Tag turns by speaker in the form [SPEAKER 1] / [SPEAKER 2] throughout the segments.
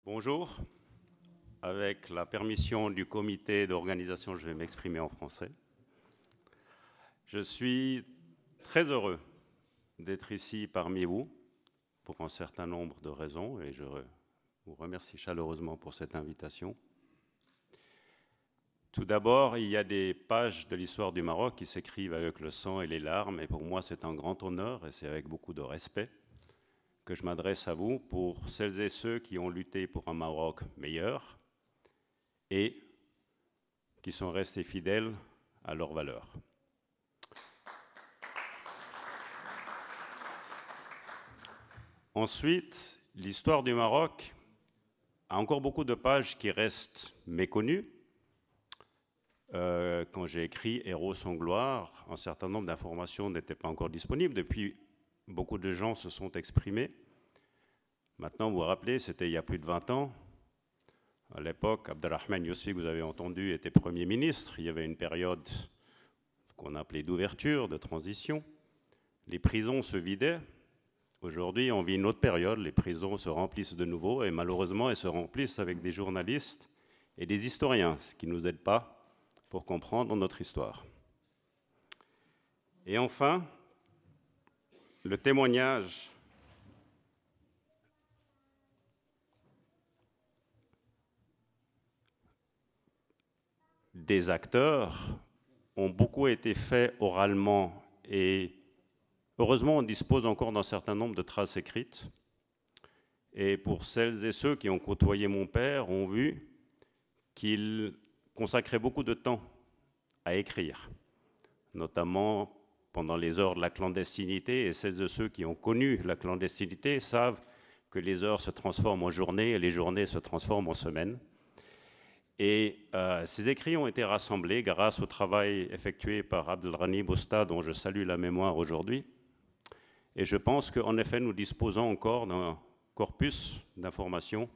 [SPEAKER 1] Bonjour. Avec la permission du comité d'organisation, je vais m'exprimer en français. Je suis très heureux d'être ici parmi vous pour un certain nombre de raisons et je vous remercie chaleureusement pour cette invitation. Tout d'abord, il y a des pages de l'histoire du Maroc qui s'écrivent avec le sang et les larmes et pour moi c'est un grand honneur et c'est avec beaucoup de respect que je m'adresse à vous pour celles et ceux qui ont lutté pour un Maroc meilleur et qui sont restés fidèles à leurs valeurs. Ensuite, l'histoire du Maroc a encore beaucoup de pages qui restent méconnues. Quand j'ai écrit Héros sans gloire, un certain nombre d'informations n'étaient pas encore disponibles. Depuis, beaucoup de gens se sont exprimés. Maintenant, vous vous rappelez, c'était il y a plus de 20 ans. À l'époque, Abdelrahman Yousfi, que vous avez entendu, était Premier ministre. Il y avait une période qu'on appelait d'ouverture, de transition. Les prisons se vidaient. Aujourd'hui, on vit une autre période. Les prisons se remplissent de nouveau et malheureusement, elles se remplissent avec des journalistes et des historiens, ce qui ne nous aide pas pour comprendre notre histoire. Et enfin, le témoignage des acteurs ont beaucoup été faits oralement et heureusement on dispose encore d'un certain nombre de traces écrites. Et pour celles et ceux qui ont côtoyé mon père ont vu qu'il consacrait beaucoup de temps à écrire, notamment pendant les heures de la clandestinité, et celles et ceux qui ont connu la clandestinité savent que les heures se transforment en journées et les journées se transforment en semaines. Et ces écrits ont été rassemblés grâce au travail effectué par Abdelghani Bousta, dont je salue la mémoire aujourd'hui. Et je pense qu'en effet, nous disposons encore d'un corpus d'informations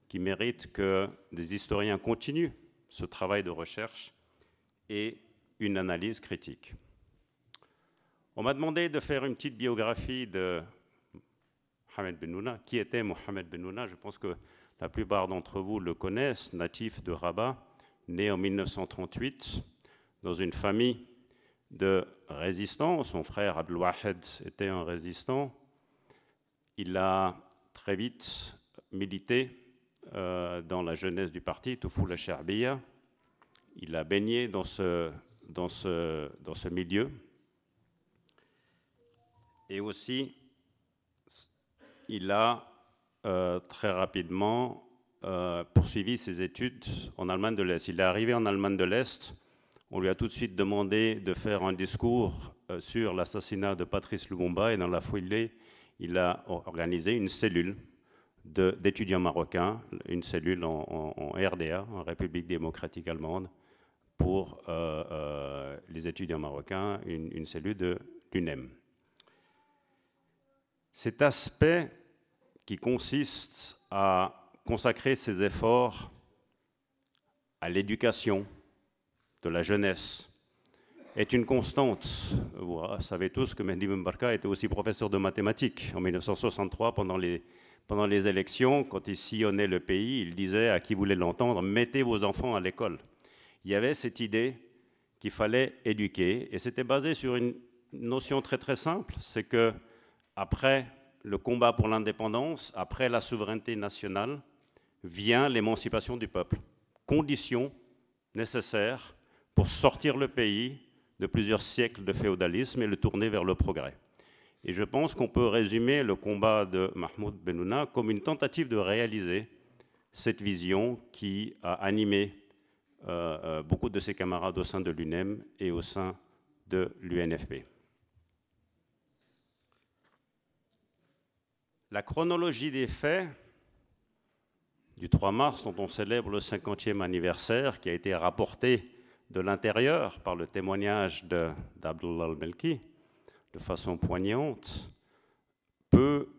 [SPEAKER 1] qui mérite que des historiens continuent ce travail de recherche et une analyse critique. On m'a demandé de faire une petite biographie de Mohamed Bennouna. Qui était Mohamed Bennouna? Je pense que la plupart d'entre vous le connaissent, natif de Rabat, né en 1938 dans une famille de résistants. Son frère Abdelwahed était un résistant. Il a très vite milité dans la jeunesse du parti, Toufoula Cherbiya. Il a baigné dans ce milieu. Et aussi, il a très rapidement poursuivi ses études en Allemagne de l'Est. Il est arrivé en Allemagne de l'Est. On lui a tout de suite demandé de faire un discours sur l'assassinat de Patrice Lumumba et dans la foulée, il a organisé une cellule d'étudiants marocains, une cellule en RDA, en République démocratique allemande, pour les étudiants marocains, une cellule de l'UNEM. Cet aspect qui consiste à consacrer ses efforts à l'éducation de la jeunesse est une constante. Vous savez tous que Mehdi Ben Barka était aussi professeur de mathématiques en 1963 pendant les élections. Quand il sillonnait le pays, il disait à qui voulait l'entendre « Mettez vos enfants à l'école ». Il y avait cette idée qu'il fallait éduquer et c'était basé sur une notion très très simple, c'est que après le combat pour l'indépendance, après la souveraineté nationale, vient l'émancipation du peuple. Condition nécessaire pour sortir le pays de plusieurs siècles de féodalisme et le tourner vers le progrès. Et je pense qu'on peut résumer le combat de Mahmoud Bennouna comme une tentative de réaliser cette vision qui a animé beaucoup de ses camarades au sein de l'UNEM et au sein de l'UNFP. La chronologie des faits du 3 mars, dont on célèbre le 50e anniversaire, qui a été rapporté de l'intérieur par le témoignage d'Abdullah al-Melki, de façon poignante, peut,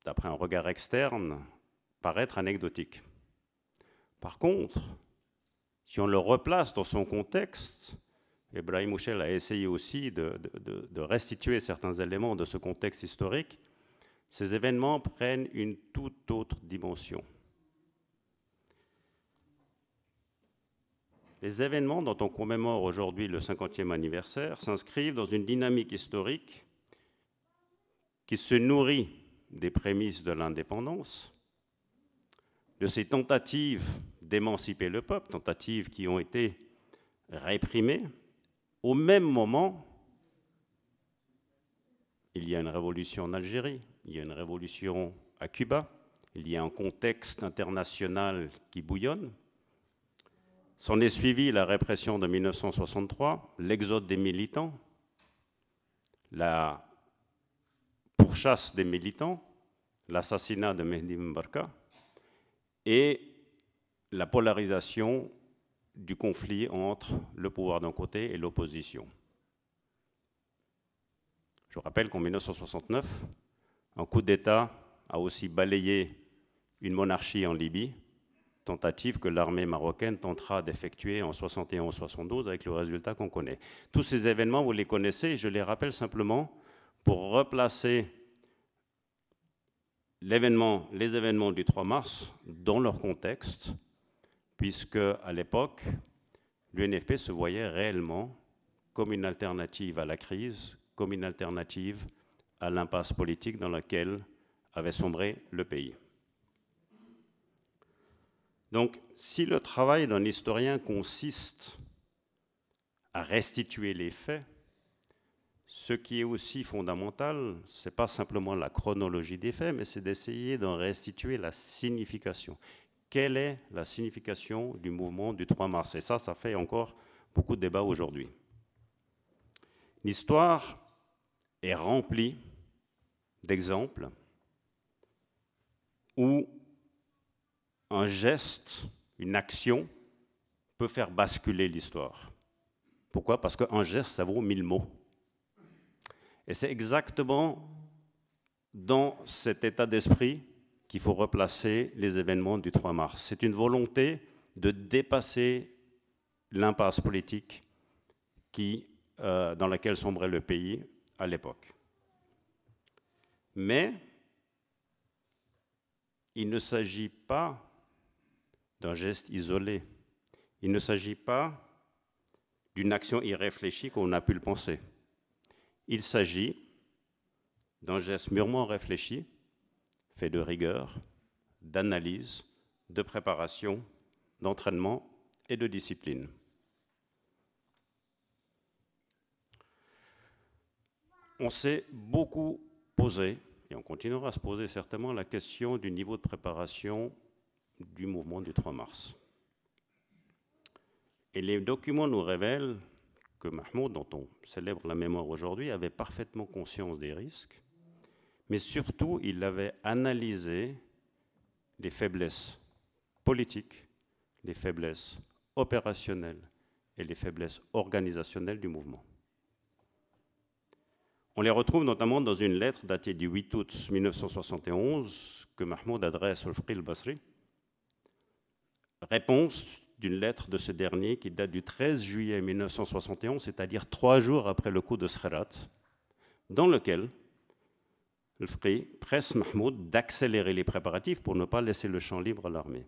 [SPEAKER 1] d'après un regard externe, paraître anecdotique. Par contre, si on le replace dans son contexte, Ibrahim Ouchel a essayé aussi de restituer certains éléments de ce contexte historique, ces événements prennent une toute autre dimension. Les événements dont on commémore aujourd'hui le 50e anniversaire s'inscrivent dans une dynamique historique qui se nourrit des prémices de l'indépendance, de ces tentatives d'émanciper le peuple, tentatives qui ont été réprimées. Au même moment, il y a une révolution en Algérie, il y a une révolution à Cuba, il y a un contexte international qui bouillonne. S'en est suivi la répression de 1963, l'exode des militants, la pourchasse des militants, l'assassinat de Mehdi Mbarka et la polarisation du conflit entre le pouvoir d'un côté et l'opposition. Je rappelle qu'en 1969, un coup d'État a aussi balayé une monarchie en Libye, tentative que l'armée marocaine tentera d'effectuer en 71-72 avec le résultat qu'on connaît. Tous ces événements, vous les connaissez, je les rappelle simplement pour replacer les événements du 3 mars dans leur contexte, puisque à l'époque, l'UNFP se voyait réellement comme une alternative à la crise, comme une alternative à l'impasse politique dans laquelle avait sombré le pays. Donc, si le travail d'un historien consiste à restituer les faits, ce qui est aussi fondamental, ce n'est pas simplement la chronologie des faits, mais c'est d'essayer d'en restituer la signification. Quelle est la signification du mouvement du 3 mars? Et ça fait encore beaucoup de débats aujourd'hui. L'histoire est remplie d'exemples où un geste, une action peut faire basculer l'histoire. Pourquoi? Parce qu'un geste, ça vaut 1000 mots. Et c'est exactement dans cet état d'esprit qu'il faut replacer les événements du 3 mars. C'est une volonté de dépasser l'impasse politique dans laquelle sombrait le pays à l'époque. Mais il ne s'agit pas d'un geste isolé. Il ne s'agit pas d'une action irréfléchie qu'on a pu le penser. Il s'agit d'un geste mûrement réfléchi, fait de rigueur, d'analyse, de préparation, d'entraînement et de discipline. On s'est beaucoup posé, et on continuera à se poser certainement, la question du niveau de préparation du mouvement du 3 mars. Et les documents nous révèlent que Mahmoud, dont on célèbre la mémoire aujourd'hui, avait parfaitement conscience des risques, mais surtout, il avait analysé les faiblesses politiques, les faiblesses opérationnelles et les faiblesses organisationnelles du mouvement. On les retrouve notamment dans une lettre datée du 8 août 1971 que Mahmoud adresse au Faqih al-Basri, réponse d'une lettre de ce dernier qui date du 13 juillet 1971, c'est-à-dire 3 jours après le coup de Skhirat, dans lequel le Faqih presse Mahmoud d'accélérer les préparatifs pour ne pas laisser le champ libre à l'armée.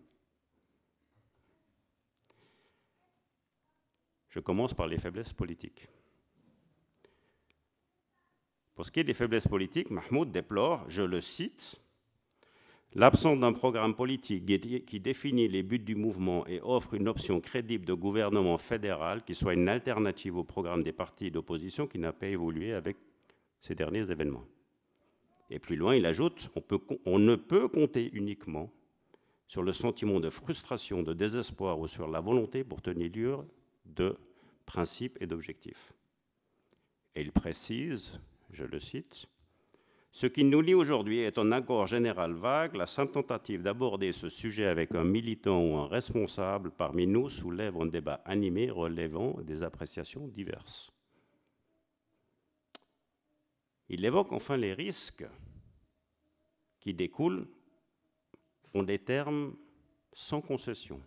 [SPEAKER 1] Je commence par les faiblesses politiques. Pour ce qui est des faiblesses politiques, Mahmoud déplore, je le cite, « l'absence d'un programme politique qui définit les buts du mouvement et offre une option crédible de gouvernement fédéral qui soit une alternative au programme des partis d'opposition qui n'a pas évolué avec ces derniers événements. » Et plus loin, il ajoute, on ne peut compter uniquement sur le sentiment de frustration, de désespoir ou sur la volonté pour tenir lieu de principes et d'objectifs. Et il précise, je le cite, « ce qui nous lie aujourd'hui est un accord général vague. La simple tentative d'aborder ce sujet avec un militant ou un responsable parmi nous soulève un débat animé relevant des appréciations diverses. » Il évoque enfin les risques qui découlent en des termes sans concession.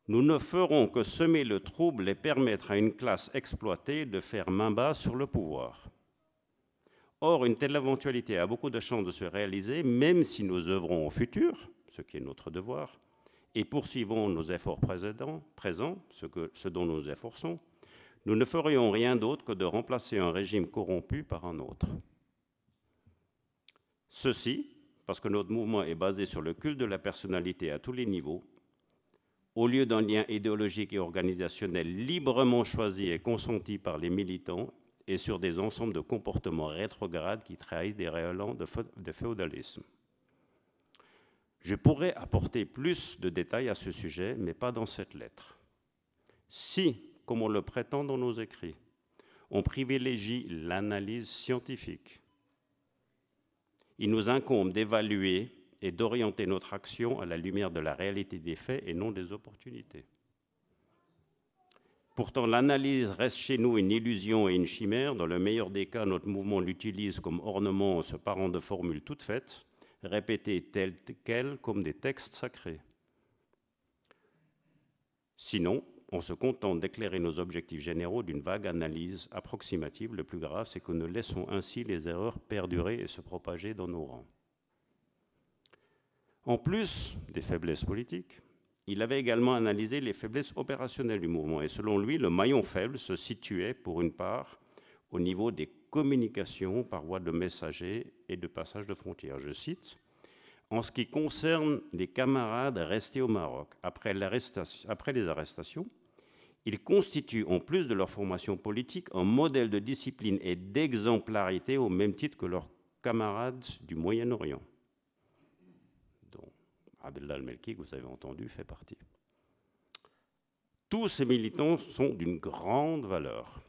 [SPEAKER 1] Nous ne ferons que semer le trouble et permettre à une classe exploitée de faire main basse sur le pouvoir. Or, une telle éventualité a beaucoup de chances de se réaliser, même si nous œuvrons au futur, ce qui est notre devoir, et poursuivons nos efforts présents, ce dont nous nous efforçons, nous ne ferions rien d'autre que de remplacer un régime corrompu par un autre. Ceci, parce que notre mouvement est basé sur le culte de la personnalité à tous les niveaux, au lieu d'un lien idéologique et organisationnel librement choisi et consenti par les militants, et sur des ensembles de comportements rétrogrades qui trahissent des relents de féodalisme. Je pourrais apporter plus de détails à ce sujet, mais pas dans cette lettre. Si, comme on le prétend dans nos écrits, on privilégie l'analyse scientifique, il nous incombe d'évaluer et d'orienter notre action à la lumière de la réalité des faits et non des opportunités. Pourtant, l'analyse reste chez nous une illusion et une chimère. Dans le meilleur des cas, notre mouvement l'utilise comme ornement en se parant de formules toutes faites, répétées telles quelles comme des textes sacrés. Sinon, on se contente d'éclairer nos objectifs généraux d'une vague analyse approximative. Le plus grave, c'est que nous laissons ainsi les erreurs perdurer et se propager dans nos rangs. En plus des faiblesses politiques, il avait également analysé les faiblesses opérationnelles du mouvement et selon lui, le maillon faible se situait pour une part au niveau des communications par voie de messagers et de passage de frontières. Je cite, « En ce qui concerne les camarades restés au Maroc après les arrestations, ils constituent, en plus de leur formation politique, un modèle de discipline et d'exemplarité au même titre que leurs camarades du Moyen-Orient. » Abdellah Al-Melki, que vous avez entendu, fait partie. Tous ces militants sont d'une grande valeur.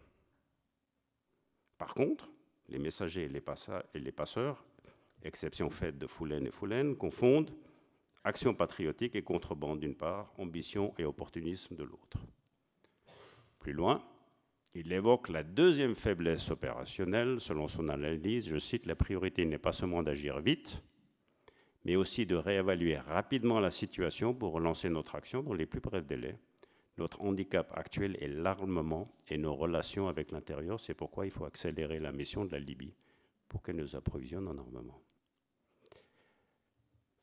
[SPEAKER 1] Par contre, les messagers et les passeurs, exception faite de Foulen et Foulen, confondent action patriotique et contrebande d'une part, ambition et opportunisme de l'autre. Plus loin, il évoque la deuxième faiblesse opérationnelle. Selon son analyse, je cite, « La priorité n'est pas seulement d'agir vite, mais aussi de réévaluer rapidement la situation pour relancer notre action dans les plus brefs délais. Notre handicap actuel est l'armement et nos relations avec l'intérieur. C'est pourquoi il faut accélérer la mission de la Libye pour qu'elle nous approvisionne en armement. »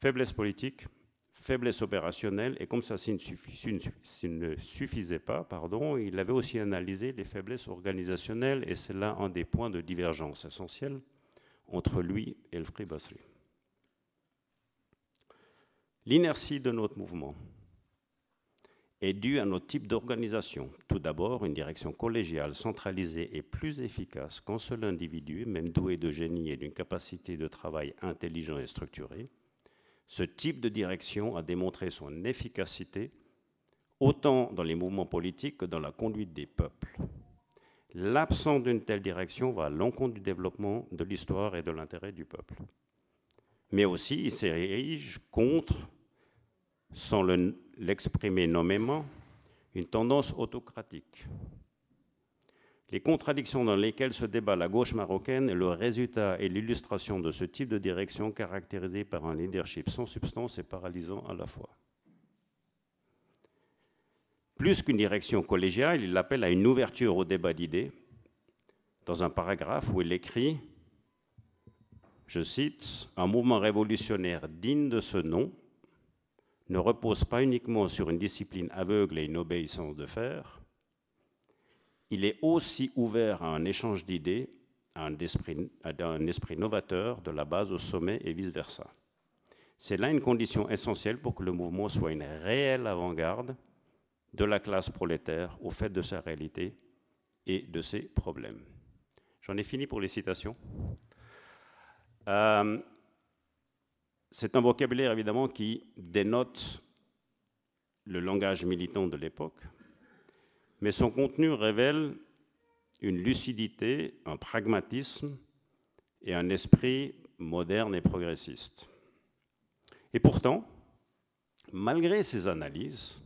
[SPEAKER 1] Faiblesse politique, faiblesse opérationnelle, et comme ça ne suffisait pas, il avait aussi analysé les faiblesses organisationnelles, et c'est là un des points de divergence essentiels entre lui et el Free Basri. L'inertie de notre mouvement est due à notre type d'organisation. Tout d'abord, une direction collégiale, centralisée et plus efficace qu'un seul individu, même doué de génie et d'une capacité de travail intelligent et structurée. Ce type de direction a démontré son efficacité autant dans les mouvements politiques que dans la conduite des peuples. L'absence d'une telle direction va à l'encontre du développement de l'histoire et de l'intérêt du peuple. Mais aussi, il s'érige contre, sans l'exprimer nommément, une tendance autocratique. Les contradictions dans lesquelles se débat la gauche marocaine est le résultat et l'illustration de ce type de direction caractérisé par un leadership sans substance et paralysant à la fois. Plus qu'une direction collégiale, il appelle à une ouverture au débat d'idées dans un paragraphe où il écrit, je cite, « Un mouvement révolutionnaire digne de ce nom ne repose pas uniquement sur une discipline aveugle et une obéissance de fer. Il est aussi ouvert à un échange d'idées, à un esprit novateur de la base au sommet et vice-versa. C'est là une condition essentielle pour que le mouvement soit une réelle avant-garde de la classe prolétaire au fait de sa réalité et de ses problèmes. » J'en ai fini pour les citations. C'est un vocabulaire évidemment qui dénote le langage militant de l'époque, mais son contenu révèle une lucidité, un pragmatisme et un esprit moderne et progressiste. Et pourtant, malgré ces analyses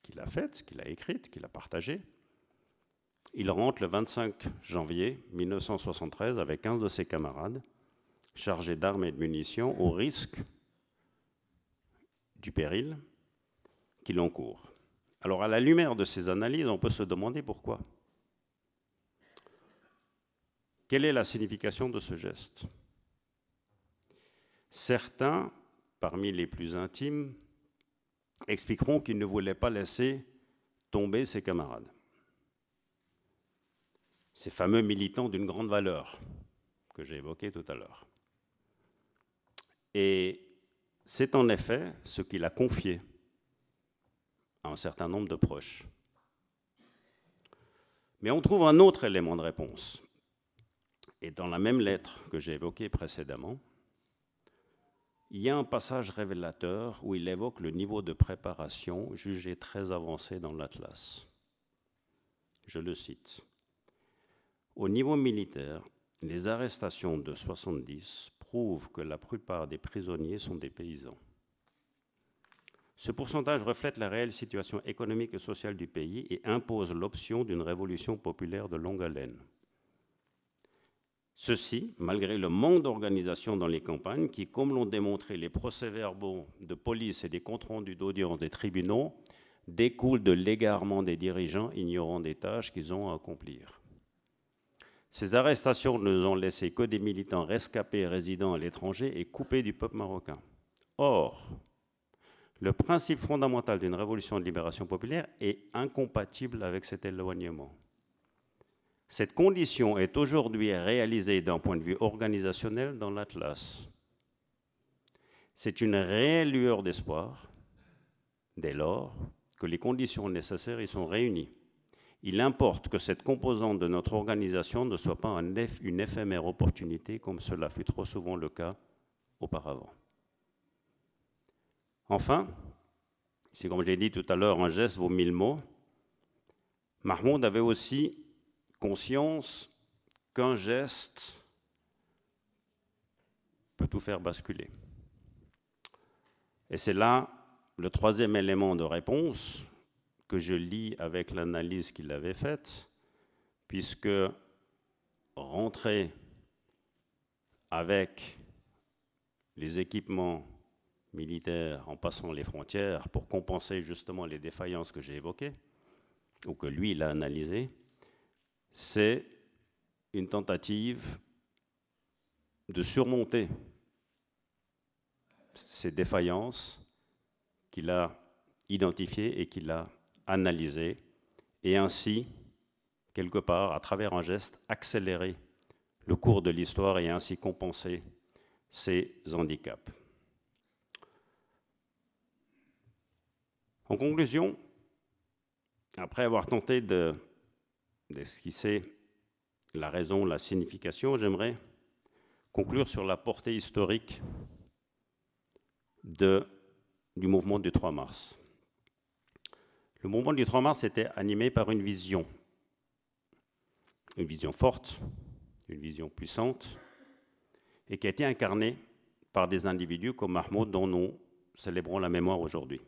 [SPEAKER 1] qu'il a faites, qu'il a écrites, qu'il a partagées, il rentre le 25 janvier 1973 avec 15 de ses camarades, chargés d'armes et de munitions, au risque du péril qu'il encourt. Alors, à la lumière de ces analyses, on peut se demander pourquoi. Quelle est la signification de ce geste? Certains, parmi les plus intimes, expliqueront qu'il ne voulait pas laisser tomber ses camarades, ces fameux militants d'une grande valeur que j'ai évoqués tout à l'heure. Et c'est en effet ce qu'il a confié à un certain nombre de proches. Mais on trouve un autre élément de réponse. Et dans la même lettre que j'ai évoquée précédemment, il y a un passage révélateur où il évoque le niveau de préparation jugé très avancé dans l'Atlas. Je le cite. Au niveau militaire, les arrestations de 70 prouvent que la plupart des prisonniers sont des paysans. Ce pourcentage reflète la réelle situation économique et sociale du pays et impose l'option d'une révolution populaire de longue haleine. Ceci, malgré le manque d'organisation dans les campagnes qui, comme l'ont démontré les procès-verbaux de police et des comptes rendus d'audience des tribunaux, découlent de l'égarement des dirigeants ignorant des tâches qu'ils ont à accomplir. Ces arrestations ne ont laissé que des militants rescapés résidant à l'étranger et coupés du peuple marocain. Or, le principe fondamental d'une révolution de libération populaire est incompatible avec cet éloignement. Cette condition est aujourd'hui réalisée d'un point de vue organisationnel dans l'Atlas. C'est une réelle lueur d'espoir, dès lors que les conditions nécessaires y sont réunies. Il importe que cette composante de notre organisation ne soit pas une éphémère opportunité comme cela fut trop souvent le cas auparavant. Enfin, c'est comme je l'ai dit tout à l'heure, un geste vaut 1000 mots. Mahmoud avait aussi conscience qu'un geste peut tout faire basculer. Et c'est là le troisième élément de réponse que je lis avec l'analyse qu'il avait faite, puisque rentrer avec les équipements militaires en passant les frontières pour compenser justement les défaillances que j'ai évoquées, ou que lui, il a analysées, c'est une tentative de surmonter ces défaillances qu'il a identifiées et qu'il a analysées, et ainsi, quelque part, à travers un geste, accélérer le cours de l'histoire et ainsi compenser ces handicaps. En conclusion, après avoir tenté d'esquisser la raison, la signification, j'aimerais conclure sur la portée historique du mouvement du 3 mars. Le mouvement du 3 mars était animé par une vision forte, une vision puissante, et qui a été incarnée par des individus comme Mahmoud, dont nous célébrons la mémoire aujourd'hui.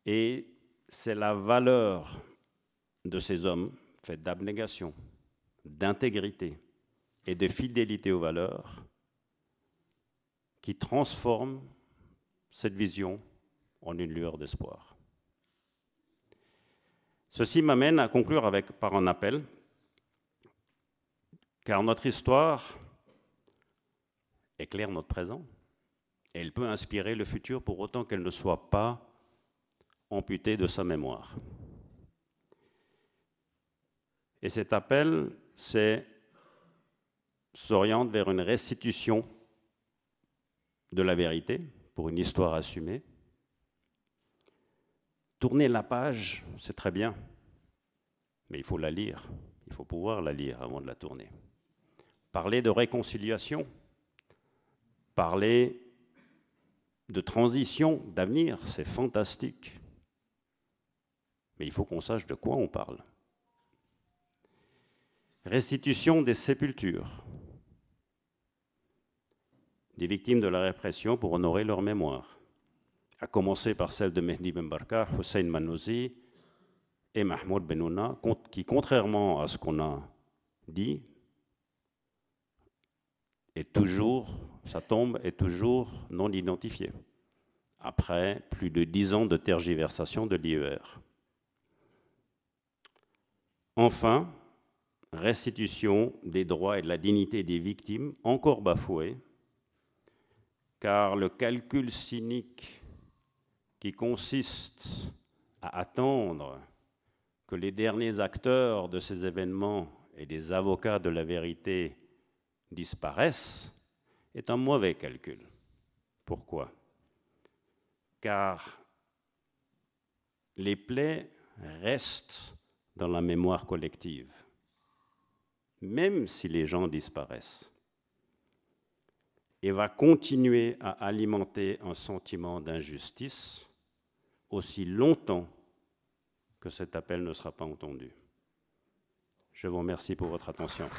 [SPEAKER 1] Et c'est la valeur de ces hommes, faite d'abnégation, d'intégrité et de fidélité aux valeurs, qui transforme cette vision en une lueur d'espoir. Ceci m'amène à conclure par un appel, car notre histoire éclaire notre présent, et elle peut inspirer le futur pour autant qu'elle ne soit pas amputée de sa mémoire. Et cet appel s'oriente vers une restitution de la vérité pour une histoire assumée. Tourner la page, c'est très bien, mais il faut la lire, il faut pouvoir la lire avant de la tourner. Parler de réconciliation, parler de transition, d'avenir, c'est fantastique. Mais il faut qu'on sache de quoi on parle. Restitution des sépultures des victimes de la répression pour honorer leur mémoire, à commencer par celle de Mehdi Ben Barka, Hussein Manouzi et Mahmoud Benouna, qui, contrairement à ce qu'on a dit, sa tombe est toujours non identifiée, après plus de 10 ans de tergiversation de l'IER. Enfin, restitution des droits et de la dignité des victimes, encore bafoués, car le calcul cynique qui consiste à attendre que les derniers acteurs de ces événements et les avocats de la vérité disparaissent est un mauvais calcul. Pourquoi? Car les plaies restent dans la mémoire collective, même si les gens disparaissent, et va continuer à alimenter un sentiment d'injustice aussi longtemps que cet appel ne sera pas entendu. Je vous remercie pour votre attention.